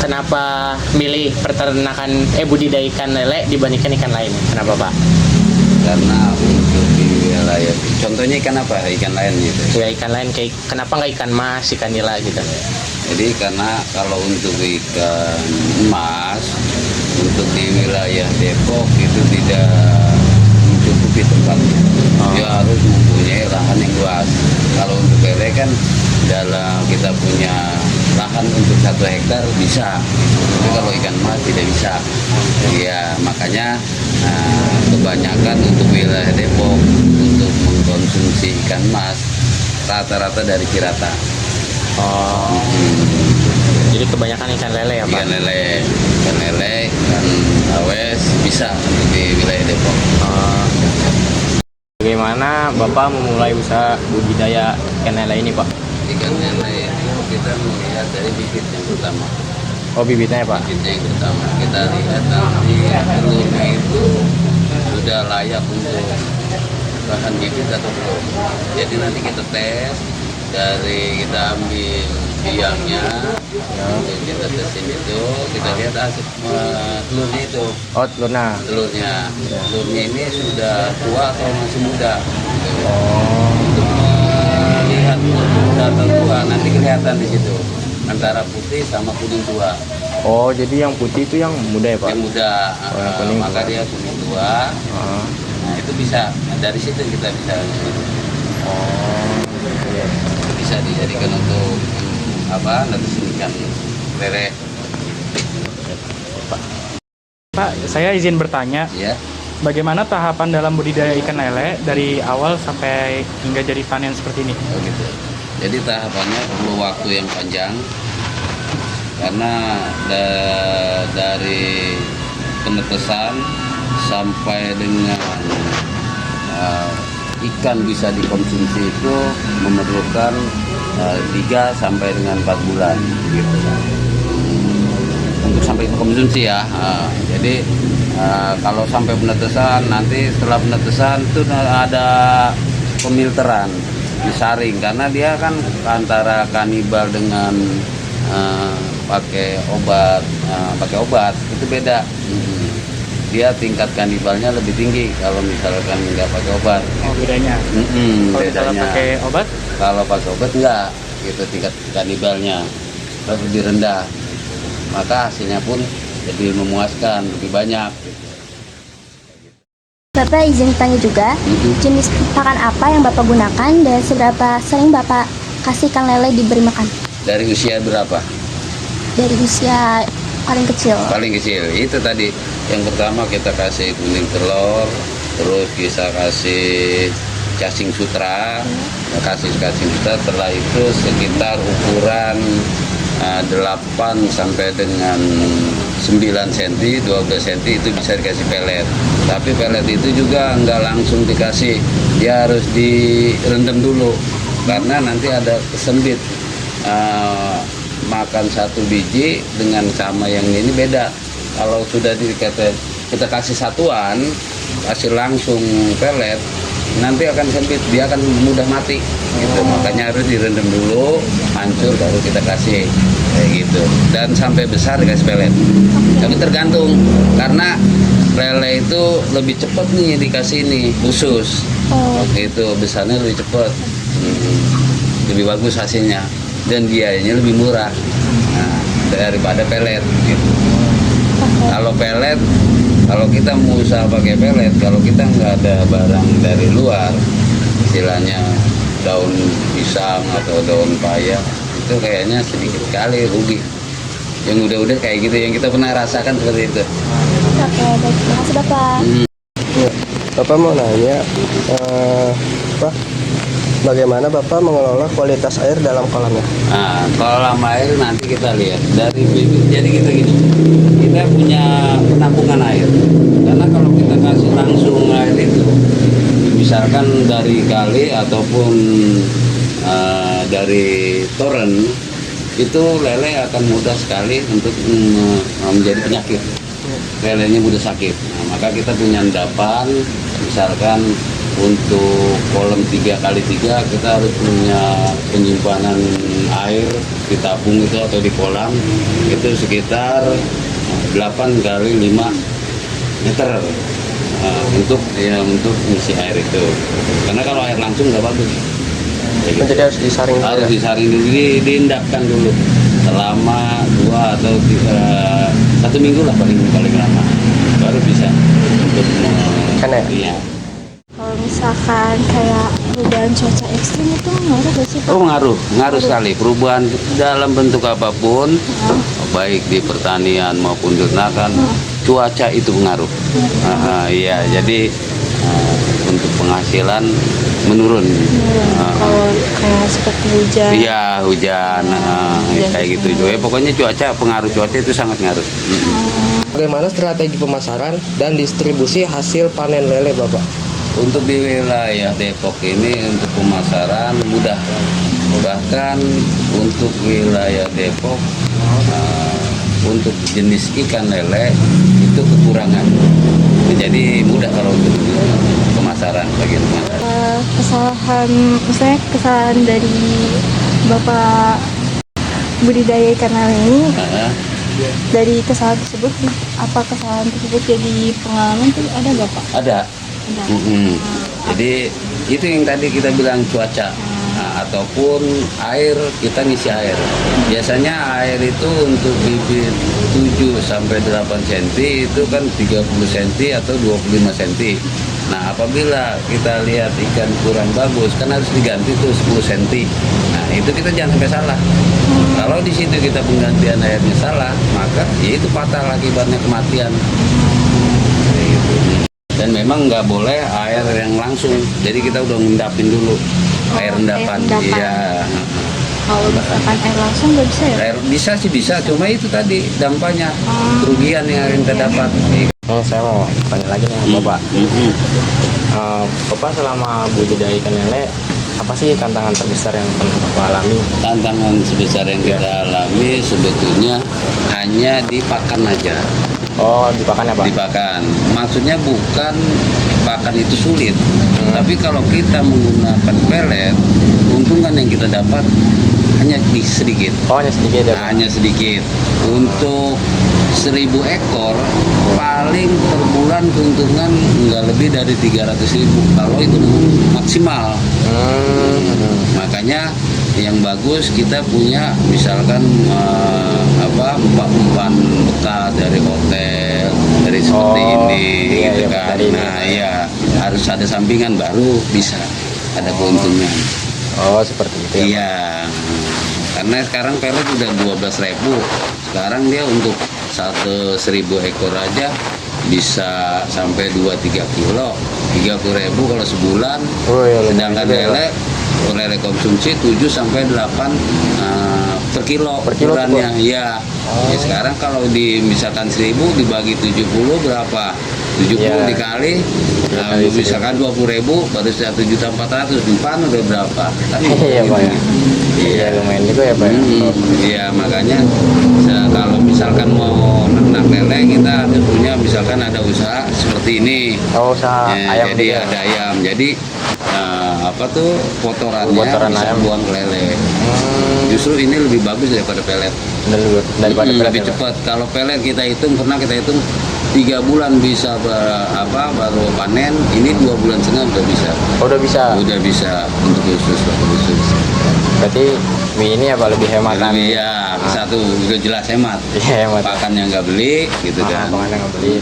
kenapa milih peternakan budidaya ikan lele dibandingkan ikan lain? Kenapa Pak? Karena untuk di wilayah, contohnya ikan apa? Ikan lain gitu. Ya ikan lain kayak kenapa nggak ikan mas, ikan nila gitu? Jadi karena kalau untuk ikan emas, untuk di wilayah Depok itu tidak mencukupi tempatnya. Dia harus mempunyai lahan yang luas. Kalau untuk lele kan dalam kita punya lahan untuk 1 hektar bisa. Tapi kalau ikan emas tidak bisa. Ya makanya kebanyakan untuk wilayah Depok untuk mengkonsumsi ikan emas rata-rata dari Cirata. Oh. Jadi kebanyakan ikan lele ya Pak? Ikan lele, ikan awes bisa di wilayah Depok. Bagaimana Bapak memulai usaha budidaya ikan lele ini Pak? Ikan lele itu kita melihat dari bibit yang pertama. Oh bibitnya ya Pak? Bibitnya yang pertama. Kita lihat nanti telurnya itu sudah layak untuk bahan bibit atau belum. Jadi nanti kita tes dari kita ambil biangnya, kita tesin itu, kita lihat hasil telurnya itu. Oh telurnya? Telurnya ini sudah tua atau masih muda. Oh. Untuk melihat muda atau tua nanti kelihatan di situ antara putih sama kuning tua. Oh jadi yang putih itu yang muda ya Pak? Yang muda, Oh, yang kuning maka tua. dia kuning tua. Nah itu bisa dari situ kita bisa. Oh. Bisa dijadikan untuk nanti ikan lele. Pak, saya izin bertanya, Ya. bagaimana tahapan dalam budidaya ikan lele dari awal sampai hingga jadi panen seperti ini? Oh gitu. Jadi tahapannya perlu waktu yang panjang karena dari penetesan sampai dengan ikan bisa dikonsumsi itu memerlukan 3 sampai dengan 4 bulan gitu. Untuk sampai konsumsi ya. Jadi kalau sampai penetesan, nanti setelah penetesan itu ada pemilteran, disaring karena dia kan antara kanibal dengan pakai obat itu beda. Dia tingkat kanibalnya lebih tinggi kalau misalkan nggak pakai obat. Oh, bedanya. Kalau misalnya Bedanya. pakai obat? Kalau pakai obat enggak, gitu tingkat kanibalnya lebih rendah. Maka hasilnya pun lebih memuaskan, lebih banyak. Bapak izin tanya juga, jenis pakan apa yang Bapak gunakan dan seberapa sering Bapak kasih ikan lele diberi makan? Dari usia berapa? Dari usia paling kecil. Paling kecil itu tadi yang pertama kita kasih kuning telur, terus kita kasih cacing sutra, setelah itu sekitar ukuran 8 sampai dengan 9 cm, 12 cm itu bisa dikasih pelet. Tapi pelet itu juga nggak langsung dikasih, dia harus direndam dulu karena nanti ada kesembit. Makan 1 biji dengan sama yang ini beda. Kalau sudah kita kasih satuan, kasih langsung pelet, nanti akan sempit, dia akan mudah mati gitu. Makanya harus direndam dulu, hancur baru kita kasih kayak gitu. Dan sampai besar dikasih pelet. Tapi tergantung karena lele itu lebih cepat nih dikasih ini khusus. Gitu, besarnya lebih cepat. Lebih bagus hasilnya dan biayanya lebih murah daripada pelet gitu. Kalau pelet, kalau kita mau usaha pakai pelet, kalau kita nggak ada barang dari luar, istilahnya daun pisang atau daun paya, itu kayaknya sedikit kali rugi. Yang udah kayak gitu, yang kita pernah rasakan seperti itu. Oke, baik. Terima kasih Bapak. Bapak mau nanya, Pak, bagaimana Bapak mengelola kualitas air dalam kolamnya? Nah, kolam air nanti kita lihat dari bibit. Jadi kita punya penampungan air. Karena kalau kita kasih langsung air itu, misalkan dari kali ataupun dari toren, itu lele akan mudah sekali untuk menjadi penyakit. Lelenya mudah sakit. Nah, maka kita punya endapan, misalkan untuk kolam 3x3 kita harus punya penyimpanan air di tabung itu atau di kolam itu sekitar 8x5 meter untuk ngisi air itu. Karena kalau air langsung nggak bagus. Jadi harus disaring dulu Harus ya? disaring dulu, diendapkan dulu selama 2 atau 1 minggu lah paling lama, baru bisa untuk Kan ya? iya. Kalau misalkan kayak perubahan cuaca ekstrim itu ngaruh gak sih Pak? Oh, ngaruh sekali perubahan dalam bentuk apapun, baik di pertanian maupun di ternakan, cuaca itu pengaruh. Iya, jadi untuk penghasilan menurun. Kalau kayak seperti hujan. Iya, hujan, kayak gitu juga. Pokoknya pengaruh cuaca itu sangat ngaruh. Bagaimana strategi pemasaran dan distribusi hasil panen lele Bapak? Untuk di wilayah Depok ini untuk pemasaran mudah, bahkan untuk wilayah Depok untuk jenis ikan lele itu kekurangan, jadi mudah kalau untuk pemasaran bagian pemasaran. Kesalahan dari Bapak budidaya ikan lele ini, dari kesalahan tersebut, apa kesalahan tersebut jadi pengalaman tuh ada nggak Pak? Ada. Jadi itu yang tadi kita bilang cuaca. Ataupun air, kita ngisi air. Biasanya air itu untuk bibit 7 sampai 8 cm itu kan 30 cm atau 25 cm. Nah, apabila kita lihat ikan kurang bagus kan harus diganti tuh 10 cm. Nah, itu kita jangan sampai salah. Kalau di situ kita penggantian airnya salah, maka ya itu fatal akibatnya kematian. Dan memang nggak boleh air yang langsung, jadi kita udah ngendapin dulu air endapan. Iya. Kalau misalkan air langsung nggak bisa ya? Air bisa, cuma itu tadi dampaknya kerugian yang kita dapat. Saya mau tanya lagi nih Bapak. Bapak selama budidaya ikan lele, apa sih tantangan terbesar yang pernah Bapak alami? Tantangan sebesar yang kita alami sebetulnya hanya di pakan aja. Oh, dipakan ya Pak? Dipakan. Maksudnya bukan pakan itu sulit, tapi kalau kita menggunakan pelet, keuntungan yang kita dapat hanya sedikit. Oh, hanya sedikit ya Pak? Hanya sedikit. Untuk 1.000 ekor paling per bulan keuntungan nggak lebih dari 300.000 kalau itu maksimal. Makanya yang bagus kita punya misalkan umpan bekas dari hotel, dari seperti ini, iya, gitu iya, kan. dari ini. Nah, iya harus ada sampingan baru bisa ada keuntungan. Oh, seperti itu ya Pak? Iya, karena sekarang pelet udah 12.000. Sekarang dia untuk 1.000 ekor aja bisa sampai 2-3 kilo. 30.000 kalau sebulan. Oh, iya, lumayan Sedangkan juga ya, lele konsumsi 7 sampai 8 per kilo ukurannya. Iya. Ya, sekarang kalau misalkan 1.000 dibagi 70 berapa? 70 Iya. dikali misalkan 20.000 baru 1.400.000 umpan udah berapa? Kan Iya Pak ya? Iya, lumayan juga ya Pak ya? Iya, makanya kalau misalkan mau ternak lele kita harus punya misalkan ada usaha seperti ini. Oh, usaha ayam jadi juga? ada ayam. Jadi kotoran Kotoran bisa ayam. buang ke lele. Justru ini lebih bagus daripada pelet. Daripada pelet Lebih ya, Pak? cepat. Kalau pelet pernah kita hitung 3 bulan bisa baru panen. Ini 2 bulan setengah udah bisa. Oh, udah bisa? Udah bisa untuk khusus. Berarti mie ini apa lebih hematan? Lebih ya, satu udah jelas hemat. Iya, hemat. Pakan yang nggak beli gitu kan. Pakan yang nggak beli.